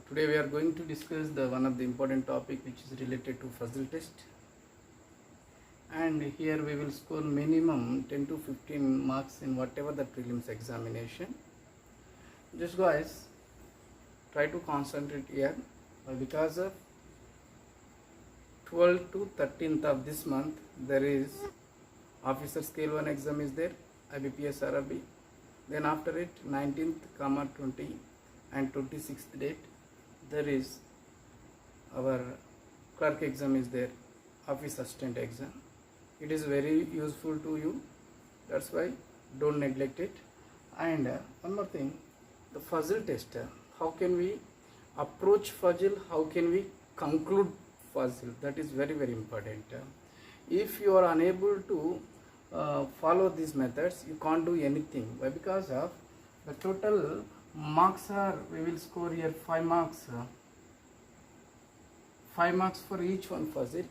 Today we are going to discuss the one of the important topic which is related to puzzle test, and here we will score minimum 10 to 15 marks in whatever the prelims examination. Just guys, try to concentrate here because of 12th to 13th of this month there is officer scale 1 exam is there, IBPS RRB. Then after it 19th, 20 and 26th date there is our clerk exam is there, office assistant exam. It is very useful to you, that's why don't neglect it. And one more thing, the puzzle test, how can we approach puzzle, how can we conclude puzzle, that is very important. If you are unable to follow these methods, you can't do anything. Why? Because of the total marks are, we will score here 5 marks, 5 marks for each one puzzle.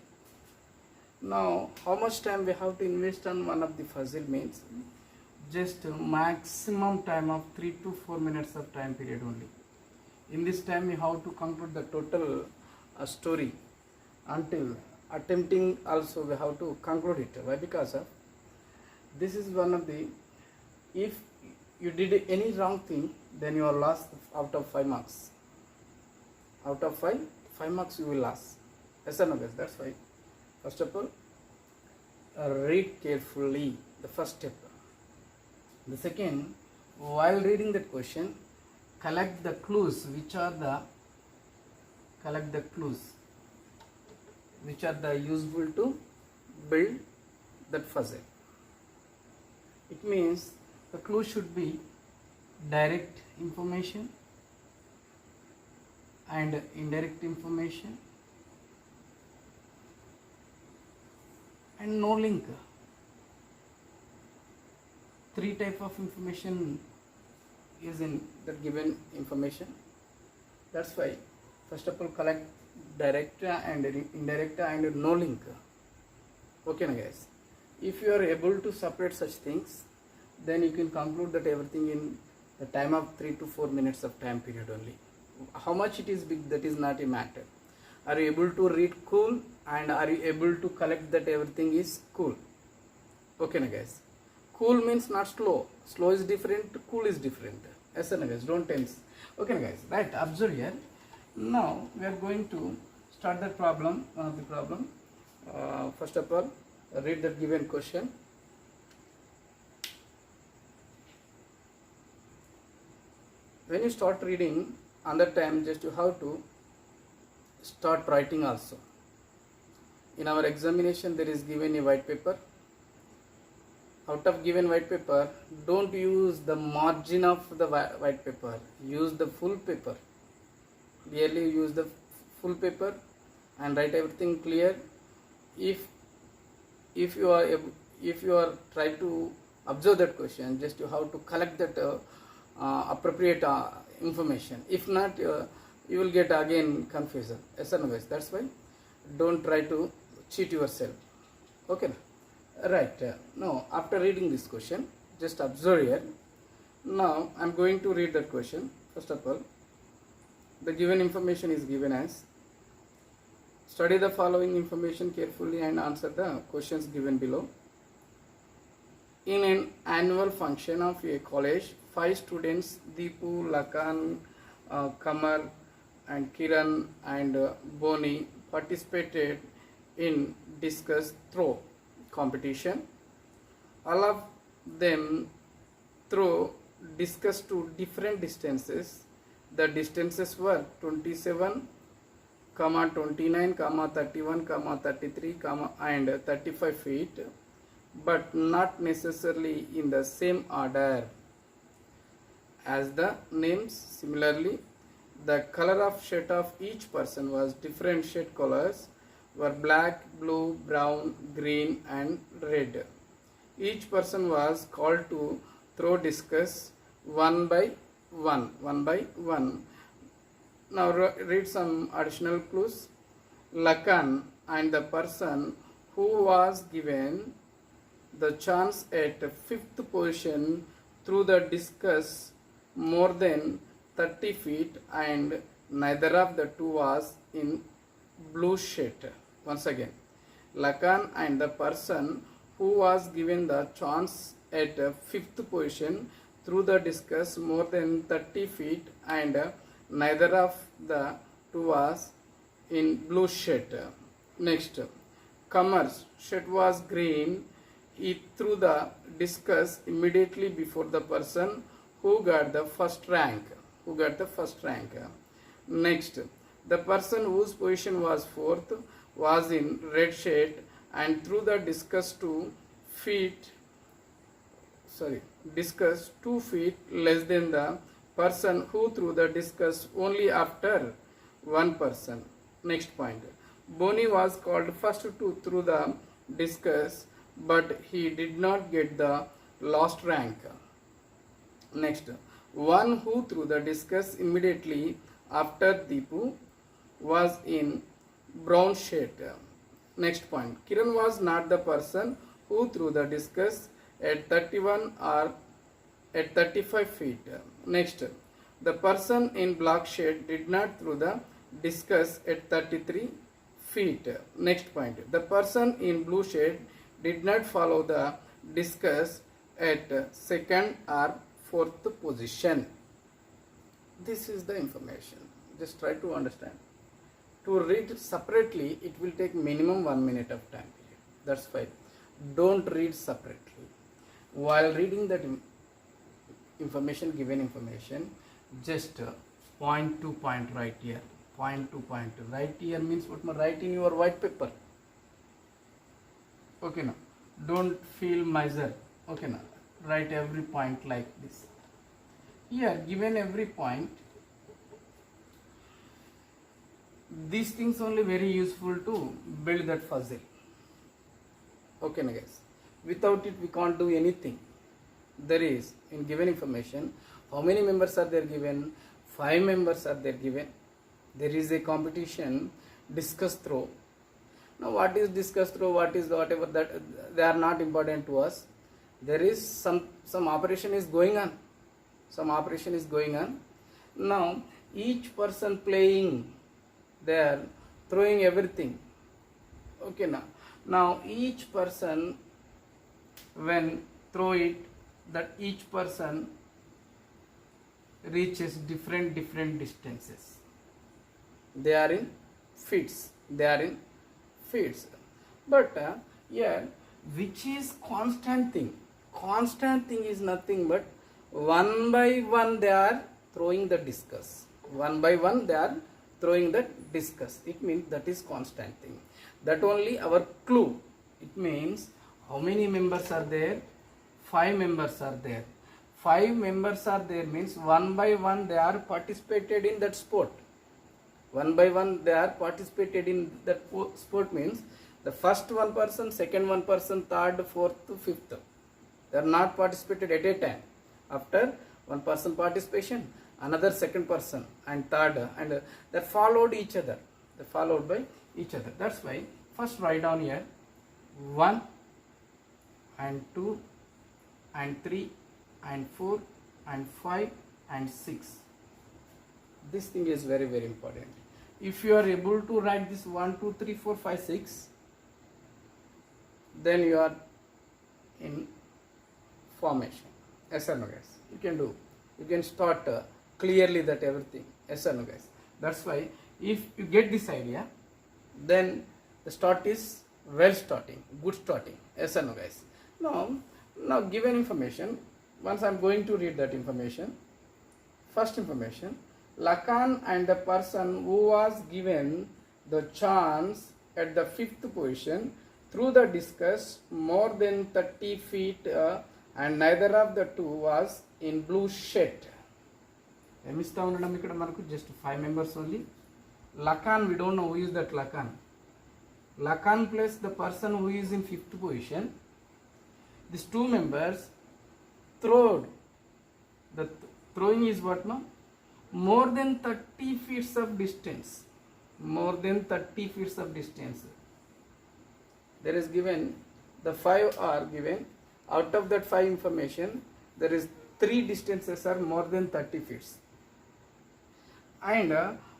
Now how much time we have to invest on one of the puzzle means just maximum time of 3 to 4 minutes of time period only. In this time you have to conclude the total story. Until attempting also we have to conclude it. Why? Because of this is one of the, if you did any wrong thing then you are lost out of 5 marks. Out of 5 marks you will lose. Yes or no guys? That's why first of all read carefully, the first step. The second, while reading that question, collect the clues which are the useful to build that puzzle. It means the clue should be direct information and indirect information and no link. 3 type of information is in that given information. That's why first of all collect direct and indirect and no link. Okay na guys? If you are able to separate such things, then you can conclude that everything in the time of 3 to 4 minutes of time period only. How much it is big, that is not a matter. Are you able to read cool, and are you able to collect that everything is cool? Okay na guys? Cool means not slow. Slow is different, cool is different. Yes na guys? Don't tense. Okay na guys? Right, observe here. Now we are going to start the problem, one of the problem. First of all, read the given question. When you start reading, on that time just you have to start writing also. In our examination there is given a white paper. Out of given white paper, don't use the margin of the white paper, use the full paper. Clearly use the full paper and write everything clear. If you are trying to observe that question, just you have to collect that appropriate information. If not, you will get again confusion. Yes or no guys? That's why don't try to cheat yourself. Okay, right. Now after reading this question, just observe here. Now I am going to read that question. First of all, the given information is given as, study the following information carefully and answer the questions given below. In an annual function of a college, 5 students, Deepu, Lakan, Kamar and Kiran and Boni, participated in discus throw competition. All of them throw discus to different distances. The distances were 27, 29, 31, 33, and 35 feet, but not necessarily in the same order as the names. Similarly, the color of shirt of each person was different. Shirt colors were black, blue, brown, green and red. Each person was called to throw discus one by one. Now read some additional clues. Lakan and the person who was given the chance at 5th position threw the discus more than 30 feet and neither of the two was in blue shirt. Once again, Lakan and the person who was given the chance at fifth position threw the discus more than 30 feet, and neither of the two was in blue shirt. Next, Kamar's shirt was green. He threw the discus immediately before the person who got the first rank. Next, the person whose position was fourth was in red shirt and threw the discus 2 feet less than the person who threw the discus only after one person. Next point, Boni was called first to throw the discus, but he did not get the last rank. Next, one who threw the discus immediately after Deepu was in brown shirt. Next point, Kiran was not the person who threw the discus at 31 or at 35 feet. Next, the person in black shirt did not throw the discus at 33 feet. Next point, the person in blue shirt did not follow the discus at second or fourth position. This is the information. Just try to understand. To read separately, it will take minimum 1 minute of time. That's fine. Don't read separately. While reading that given information, just point to point right here. Point to point. Right here means what? Write in your white paper. Okay, now. Don't feel measure. Okay, now. Write every point like this. Here, given every point, these things only very useful to build that puzzle. Okay, now guys. Without it, we can't do anything. There is, in given information, how many members are there given? 5 members are there given. There is a competition, discus throw. Now, what is discus throw? What is whatever that, they are not important to us. There is some operation is going on. Now, each person playing, they are throwing everything. Okay, now each person, when throw it, that each person reaches different distances. They are in feet. But here, which is constant thing? Constant thing is nothing but one by one they are throwing the discus. It means that is constant thing. That only our clue. It means how many members are there? 5 members are there. 5 members are there means one by one they are participated in that sport. One by one they are participated in that sport means the first one person, second one person, third, fourth, fifth. They are not participated at a time. After one person participation, another second person and third, and that followed each other. They followed by each other. That's why first write down here 1 and 2 and 3 and 4 and 5 and 6. This thing is very important. If you are able to write this 1, 2, 3, 4, 5, 6, then you are in formation. Yes or no, guys? You can do. You can start clearly that everything. Yes or no, guys? That's why if you get this idea, then the start is well starting, good starting. Yes or no, guys? Now given information, once I am going to read that information. First information, Lakan and the person who was given the chance at the 5th position threw the discus more than 30 feet and neither of the two was in blue shirt. Just 5 members only. Lakan, we don't know who is that Lakan. Lakan plus the person who is in 5th position. These 2 members throwed. The throwing is what now? More than 30 feet of distance. There is given, the 5 are given. Out of that 5 information, there is 3 distances are more than 30 feet. And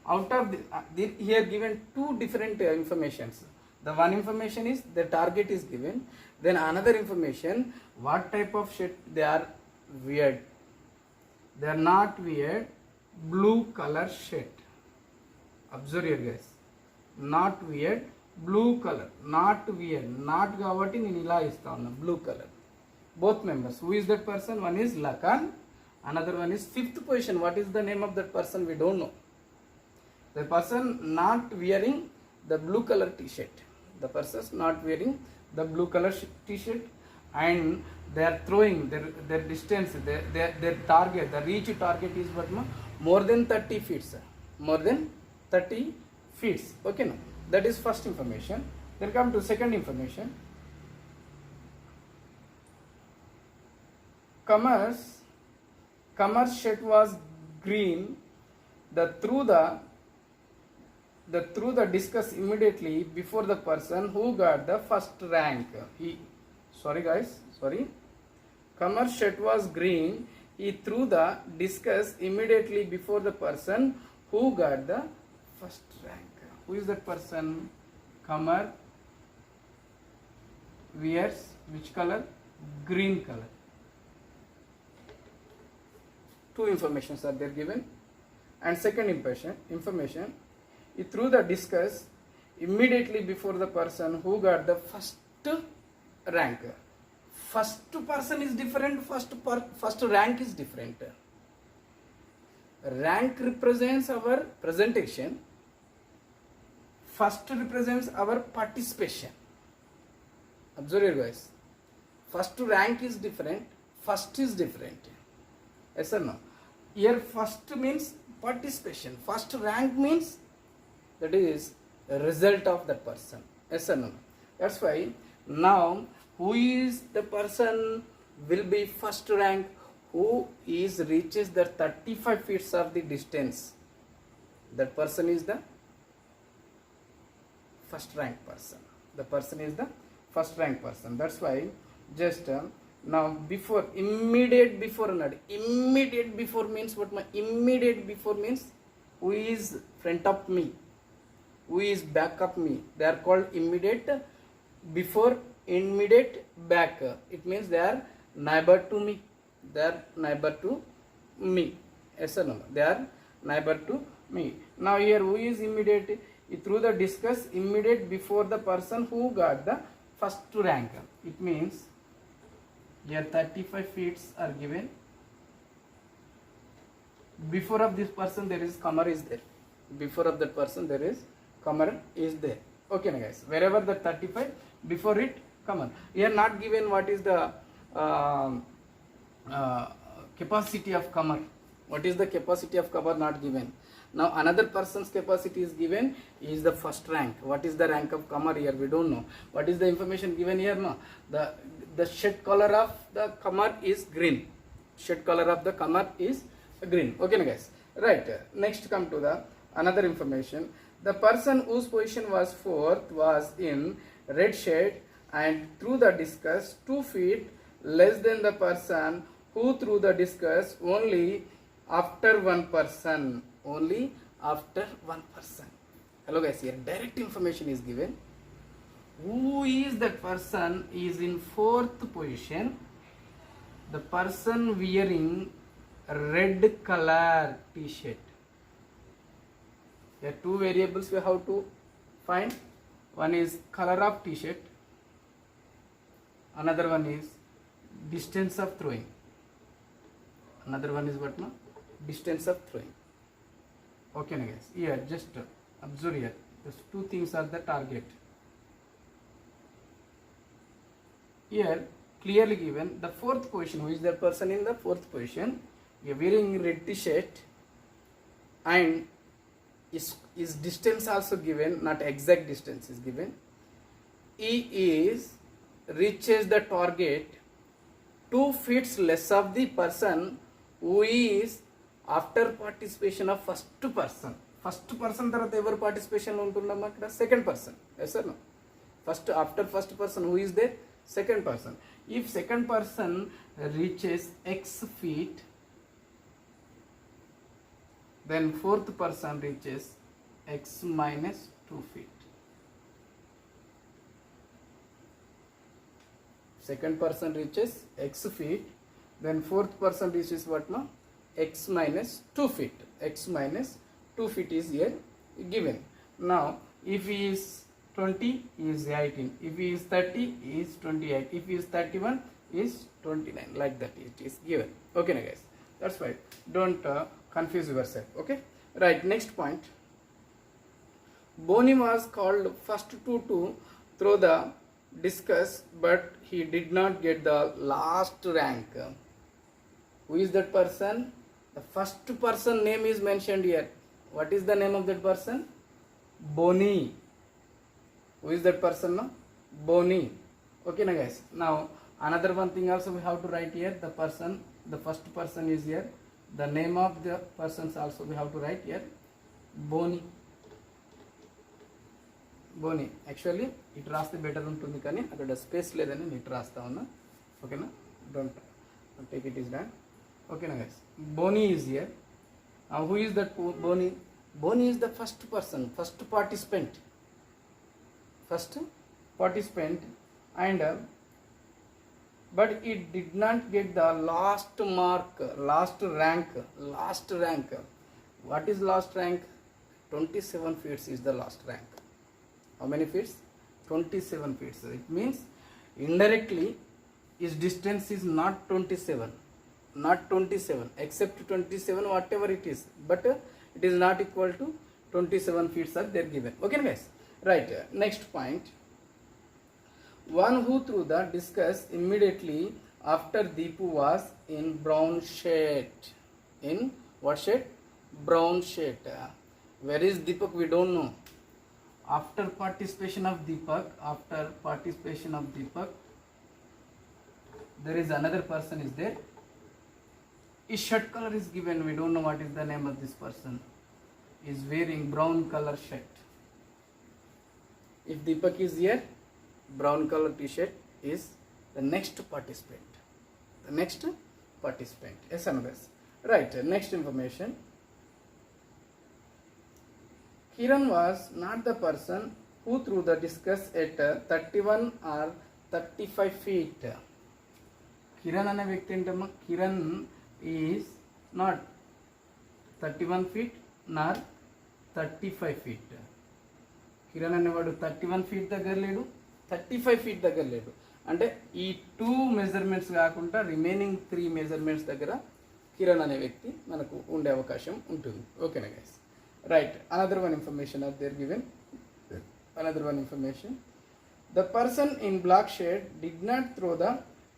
Out of here given two different informations. The one information is the target is given, then another information what type of shirt they are weared. They are not weared blue color shirt. Observe here guys, not weared blue color, not weared, not కాబట్టి నేను ఇలా ఇస్తా ఉన్నా blue color. Both members, who is that person? One is Lakan, another one is fifth position. What is the name of that person? We don't know. The person not wearing the blue color t-shirt. The person is not wearing the blue color t-shirt, and they are throwing their distance, their target, the reach target is what? More than 30 feet, sir. More than 30 feet. Okay, no? That is first information. Then come to second information. Kamar's shirt was green. Through the discuss immediately before the person who got the first rank. Kamar's shirt was green. He threw the discuss immediately before the person who got the first rank. Who is that person? Kamar wears which color? Green color. Two informations are there given. And second information, he threw the discus immediately before the person who got the first rank. First person is different, first rank is different. Rank represents our presentation, first represents our participation. Observe here guys, first rank is different, first is different. Yes or no? Here first means participation, first rank means that is a result of that person. Yes or no? That's why now who is the person will be first rank? Who is reaches the 35 feet of the distance? That person is the first rank person. The person is the first rank person. That's why just now before, immediate before another. Immediate before means what? Immediate before means who is front of me, who is back of me. They are called immediate before, immediate back. It means they are neighbor to me. They are neighbor to me. Yes or no? They are neighbor to me. Now here who is immediate? Through the discuss immediate before the person who got the first rank. It means here 35 feet are given. Before of this person there is Kamar is there. Before of that person there is Kamar is there. Okay na guys, wherever the 35 before it Kamar. Here not given what is the capacity of Kamar. What is the capacity of Kamar? Not given. Now another person's capacity is given, is the first rank. What is the rank of Kamar here? We don't know. What is the information given here? No. The shirt color of the Kamar is green. Shirt color of the Kamar is green. Okay na guys. Right. Next come to the another information. The person whose position was fourth was in red shirt and threw the discus 2 feet less than the person who threw the discus only after one person. Only after one person. Hello guys, here direct information is given. Who is that person? Is in fourth position. The person wearing red color t-shirt. There are two variables we have to find. One is color of t-shirt. Another one is distance of throwing. Another one is what? No? Distance of throwing. Okay na guys, here just observe here, these two things are the target. Here clearly given the fourth position, who is the person in the fourth position, you are wearing red t-shirt and is distance also given, not exact distance is given. He is reaches the target 2 feet less of the person who is after participation of first person. First person tarvata evaru participation lo untundamma ikkada? Second person. Yes or no? First, after first person who is there? Second person. If second person reaches x feet then fourth person reaches x minus 2 feet. Second person reaches x feet, then fourth person reaches what now? X minus 2 feet. X minus 2 feet is here given. Now if he is 20, he is 18. If he is 30, he is 28. If he is 31, he is 29. Like that it is given. Okay, now guys. That's why don't confuse yourself. Okay. Right. Next point. Boni was called first to throw the discus, but he did not get the last rank. Who is that person? The first person name is mentioned here. What is the name of that person? Boni. Who is that person now? Boni. Okay, now guys. Now another one thing also we have to write here. The person, the first person is here. The name of the persons also we have to write here. Boni. Boni. Actually it రాస్తే better ఉంటుంది కానీ అక్కడ space లేదని నేను it రాస్తా ఉన్నా. ఓకేనా, don't take it is done. ఓకేనా guys, Boni is here. Who is that Boni? Boni is the first person, first participant, and but it did not get the last mark, last rank. What is last rank? 27 feet is the last rank. How many feet? 27 feet. It means indirectly his distance is not 27, except 27 whatever it is, but it is not equal to 27 feet are there given. Okay guys, right. Next point. One who threw the discus immediately after Deepu was in brown shade. In what shade? Brown shade. Where is Deepak? We don't know. After participation of Deepak, there is another person is there. His shirt color is given. We don't know what is the name of this person. Is wearing brown color shirt. If Deepak is here, brown color t-shirt is the next participant. Yes and yes. Right. Next information. Kiran was not the person who threw the discus at 31 or 35 feet. Kiran ane vyakti entama? Kiran is not 31 feet nor 35 feet. Kiran అనేవాడు 31 feet దగ్గర లేడు, 35 feet దగ్గర లేడు. అంటే ఈ 2 measurements కాకుండా remaining 3 measurements దగ్గర కిరణ్ అనే వ్యక్తి మనకు ఉండే అవకాశం ఉంటుంది. ఓకేనా guys, right. Another one information are there given. The person in black shade did not throw the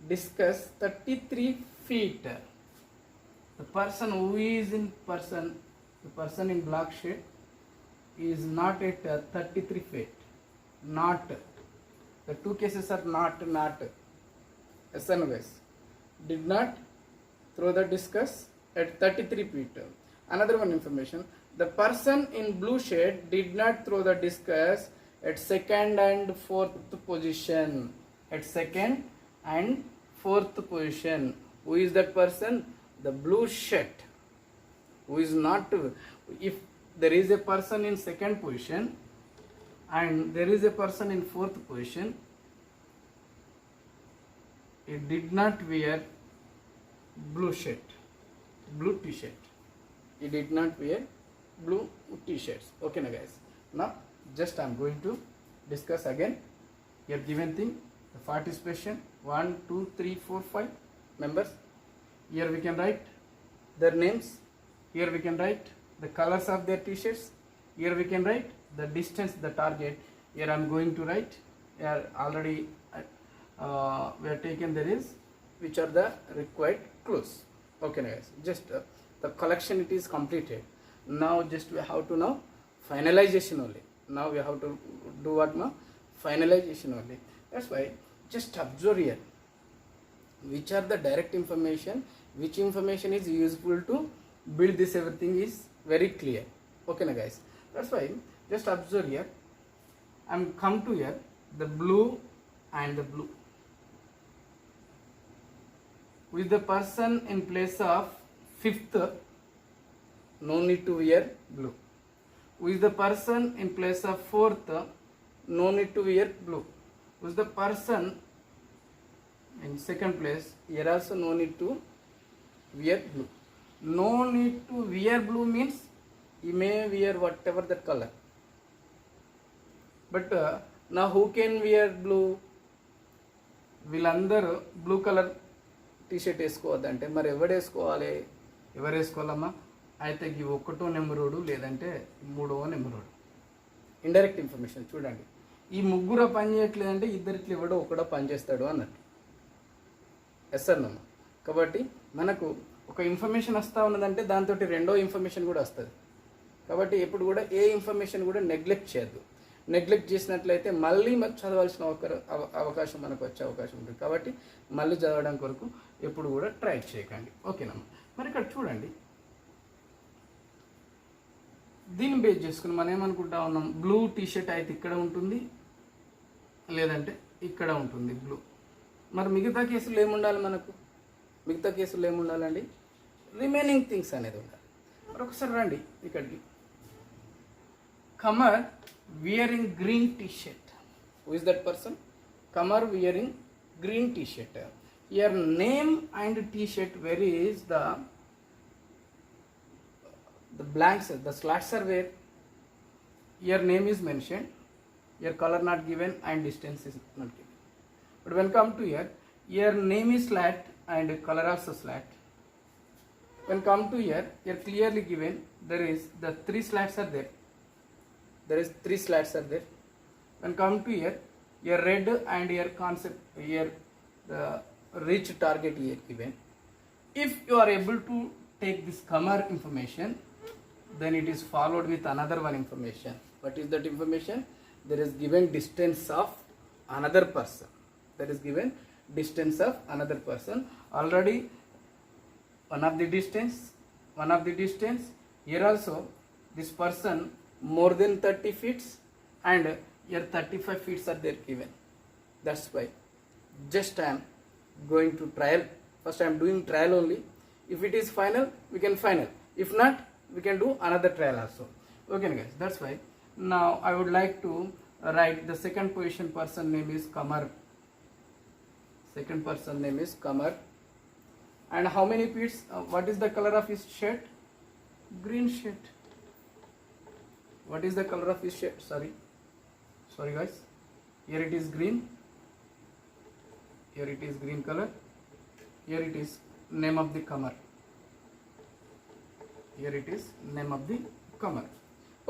discus 33 feet. The person in black shade is not at 33 feet. Not. The two cases are not. Yes and yes. Did not throw the discus at 33 feet. Another one information. The person in blue shade did not throw the discus at second and fourth position. Who is that person? The blue shirt. Who is not. If there is a person in second position and there is a person in fourth position, it did not wear blue t-shirt. It did not wear blue t-shirts. Okay now guys, now just I am going to discuss again here given thing. The participation 1 2 3 4 5 members. Here we can write their names. Here we can write the colors of their t-shirts. Here we can write the distance, the target. Here I am going to write. Here already we have taken there is which are the required clues. Okay guys, just the collection it is completed. Now just we have to now finalization only. Now we have to do what now? Finalization only. That's why just observe here which are the direct information, which information is useful to build this, everything is very clear. Okay na guys, that's why just observe here. I'm come to here the blue and the blue. With the person in place of fifth no need to wear blue. Who is the person in place of fourth, no need to wear blue. Who is the person in second place, here also no need to wear blue. No need to wear blue means he may wear whatever the color. But now who can wear blue? వీళ్ళందరూ blue colour T shirt వేసుకోవద్దంటే మరి ఎవరు వేసుకోవాలి? ఎవరు వేసుకోవాలమ్మా? అయితే ఈ 1వ నెంబరోడు లేదంటే 3వ నెంబరోడు. ఇండైరెక్ట్ ఇన్ఫర్మేషన్ చూడండి. ఈ ముగ్గురు పని చేయట్లేదంటే ఇద్దరిట్లో ఎవడో ఒకడో పని చేస్తాడు అన్నట్టు. ఎస్ సార్ నమ్మ. కాబట్టి మనకు ఒక ఇన్ఫర్మేషన్ వస్తూ ఉన్నదంటే దాంతో రెండో ఇన్ఫర్మేషన్ కూడా వస్తుంది. కాబట్టి ఎప్పుడు కూడా ఏ ఇన్ఫర్మేషన్ కూడా నెగ్లెక్ట్ చేయొద్దు. నెగ్లెక్ట్ చేసినట్లయితే మళ్ళీ చదవాల్సిన అవకాశం మనకు వచ్చే అవకాశం ఉంటుంది. కాబట్టి మళ్ళీ చదవడం కొరకు ఎప్పుడు కూడా ట్రై చేయకండి. ఓకేనమ్మా. మరి ఇక్కడ చూడండి, దీన్ని బేస్ చేసుకుని మనం ఏమనుకుంటా ఉన్నాం, బ్లూ టీషర్ట్ అయితే ఇక్కడ ఉంటుంది లేదంటే ఇక్కడ ఉంటుంది బ్లూ. మరి మిగతా కేసులు ఏముండాలి మనకు? మిగతా కేసులు ఏముండాలండి? రిమైనింగ్ థింగ్స్ అనేది ఉండాలి. మరి ఒకసారి రండి ఇక్కడికి. కమర్ wearing green t-shirt. Who is that person? Kamar wearing green t-shirt. Your name and t-shirt, where is the blanks, the slats are where? Your name is mentioned, your color not given and distance is not given. But when come to here, your name is slat and color also slat. When come to here, you're clearly given there is the 3 slats are there. There is 3 slats are there. When come to here, your red and your concept, your reach target here given. If you are able to take this Kamar information, then it is followed with another one information. What is that information? There is given distance of another person. There is given distance of another person. Already one of the distance. Here also this person more than 30 feet and here 35 feet are there given. That's why just I am going to trial. First I am doing trial only. If it is final, we can final. If not, we can do another trial also. Okay guys, that's why now I would like to write the second position person name is Kamar. Second person name is Kamar. And how many feet? What is the color of his shirt? Green shirt. What is the color of his shirt? Sorry guys. Here it is green. Here it is green color. Here it is name of the Kamar. Here it is name of the Kamar.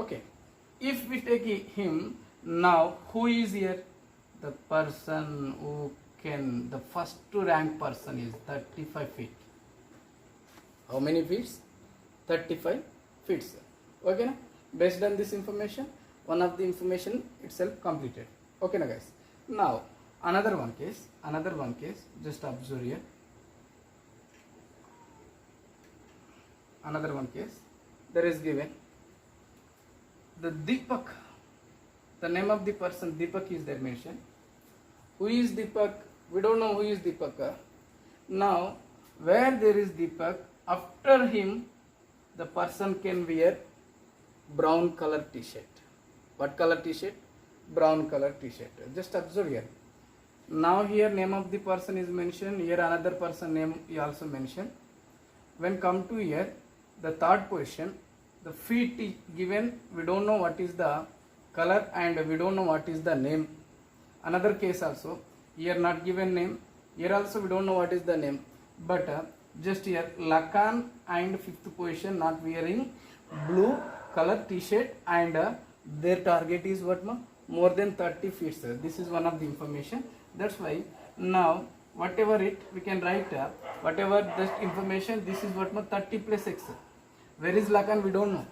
Okay. If we take him now, who is here? The person who can, the first to rank person is 35 feet. How many feet? 35 feet. Okay na? Based on this information, one of the information itself completed. Okay na guys. Now another one case, just observe here. Another one case, there is given the Deepak, the name of the person Deepak is there mentioned. Who is Deepak? We don't know who is Deepak. Now where there is Deepak, after him the person can wear brown color t-shirt. What color t-shirt? Brown color t-shirt. Just observe here. Now here name of the person is mentioned, here another person name is also mentioned. When come to here, the third position, the feet is given, we don't know what is the color and we don't know what is the name. Another case also, here not given name, here also we don't know what is the name. But just here Lakan and 5th position not wearing blue color t-shirt and their target is what ma? More than 30 feet. Sir. This is one of the information. That's why now whatever it we can write whatever this information, this is what ma? 30 plus x. Where is Lakan? We don't know.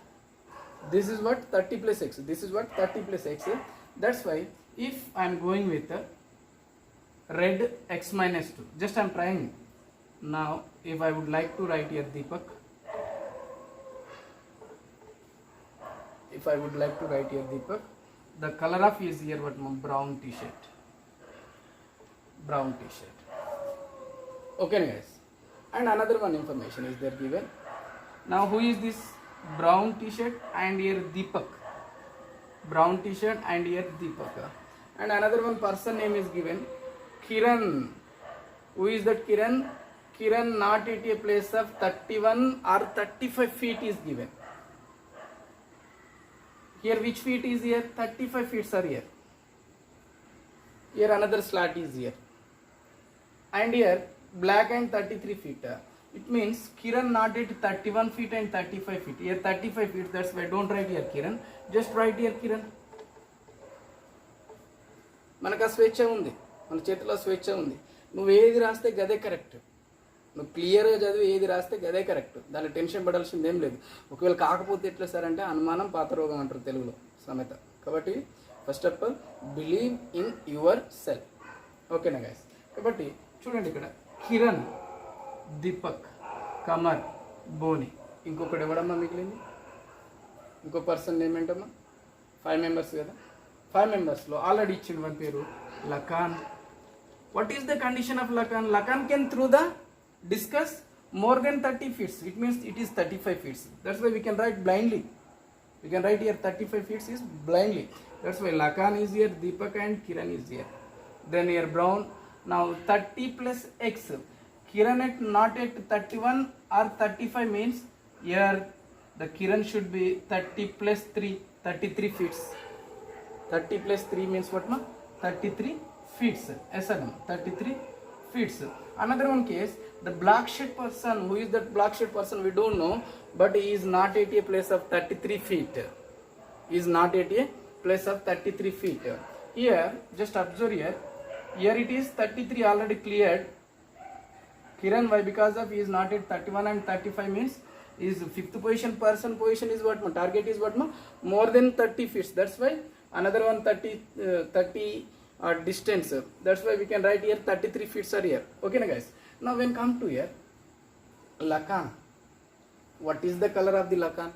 This is what 30 plus x. This is what 30 plus x. That's why if I am going with red x minus 2, just I am trying. Now if I would like to write here Deepak, if I would like to write here Deepak, the color of his here what brown t-shirt. Okay guys. And another one information is there given. Now who is this brown t-shirt and here Deepak. Brown t-shirt and here Deepak. And another one person name is given, Kiran. Who is that Kiran? Kiran not at a place of 31 or 35 feet is given. Here which feet is here? 35 feet are here. Here another slot is here. And here black and 33 feet. It means Kiran not at 31 feet and 35 feet. Here 35 feet, that's why don't write here Kiran. Just write here Kiran. మనకు ఆ స్వేచ్ఛ ఉంది, మన చేతిలో స్వేచ్ఛ ఉంది. నువ్వు ఏది రాస్తే గదే కరెక్ట్. నువ్వు క్లియర్గా చదివి ఏది రాస్తే గదే కరెక్ట్. దాన్ని టెన్షన్ పడాల్సింది ఏం లేదు. ఒకవేళ కాకపోతే ఎట్లా సార్ అంటే అనుమానం పాత రోగం అంటారు తెలుగులో సామెత. కాబట్టి first of all believe in your self. ఓకేనా గైస్? కాబట్టి చూడండి ఇక్కడ కిరణ్, దీపక్, కమర్, బోని. ఇంకొకటి ఎవడమ్మా మిగిలింది? ఇంకో పర్సన్ నేమ్ ఏంటమ్మా? 5 మెంబర్స్ కదా. 5 మెంబర్స్లో ఆల్రెడీ ఇచ్చిండు వన్ పేరు లకాన్. What is the condition of లకాన్? లకాన్ can through the discuss more than 30 feet. It means it is 35 feet. That's why we can write blindly. We can write here 35 feet is blindly. That's why Lakan is here, Deepak and Kiran is here. Then here Brown. Now 30 plus X. Kiran at not at 31 or 35 means here the Kiran should be 30 plus 3, 33 feet. 30 plus 3 means what ma? 33 feet. Yes sir, 33 feet. Another one case, the black shirt person. Who is that black shirt person? We don't know, but he is not at a place of 33 feet. He is not at a place of 33 feet. Here, just observe here. Here it is 33 already cleared. Kiran, why? Because of he is not at 31 and 35 means is 5th position person. Position is what? Target is what? More than 30 feet. That's why another one 30 distance. That's why we can write here 33 feet are here. Okay na guys? Now when come to here Lakan, what is the color of the Lakan?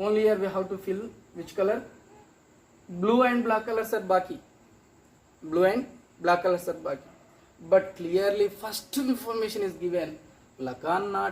Only here we have to fill which color? Blue and black colors are baki. Blue and black colors are baki. But clearly first information is given, Lakan not